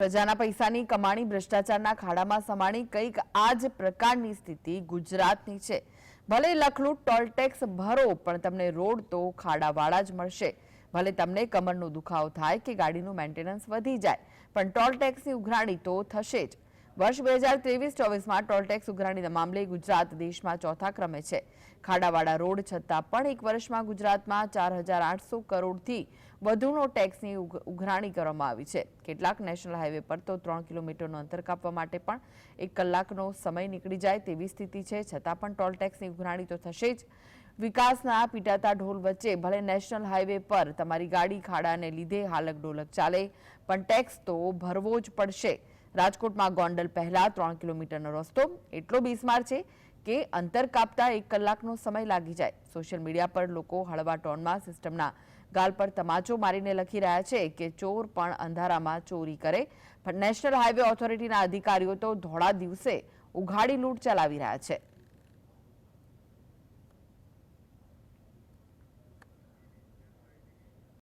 પ્રજાના પૈસાની કમાણી ભ્રષ્ટાચારના ખાડામાં સમાણી કંઈક આ જ પ્રકારની સ્થિતિ ગુજરાતની છે. ભલે લખલૂટ ટોલ ટેક્સ ભરો પણ તમને રોડ તો ખાડાવાળા જ મળશે. ભલે તમને કમરનો દુખાવો થાય કે ગાડીનું મેન્ટેનન્સ વધી જાય પણ ટોલ ટેક્સની ઉઘરાણી તો થશે જ. વર્ષ 2023-24માં ટોલ ટેક્સ ઉઘરાણીના મામલે ગુજરાત દેશમાં ચોથા ક્રમે છે. ખાડાવાળા રોડ છતાં પણ એક વર્ષમાં ગુજરાતમાં 4,800 કરોડથી વધુનો ટેક્સની ઉઘરાણી કરવામાં આવી છે. કેટલાક નેશનલ હાઈવે પર તો 3 કિલોમીટરનું અંતર કાપવા માટે પણ 1 કલાકનો સમય નીકળી જાય તેવી સ્થિતિ છે. છતાં પણ ટોલ ટેક્સની ઉઘરાણી તો થશે જ. વિકાસના પીટાતા ઢોલ વચ્ચે ભલે નેશનલ હાઈવે પર તમારી ગાડી ખાડાને લીધે હાલક ડોલક ચાલે પણ ટેક્સ તો ભરવો જ પડશે. રાજકોટમાં ગોંડલ પહેલા 3 કિલોમીટરનો રસ્તો એટલો બિસ્માર છે કે અંતર કાપતા 1 કલાકનો સમય લાગી જાય. સોશિયલ મીડિયા પર લોકો હળવા ટોનમાં સિસ્ટમના ગાલ પર તમાચો મારીને લખી રહ્યા છે કે ચોર પણ અંધારામાં ચોરી કરે, પણ નેશનલ હાઈવે ઓથોરિટીના અધિકારીઓ તો ધોળા દિવસે ઉઘાડી લૂંટ ચલાવી રહ્યા છે.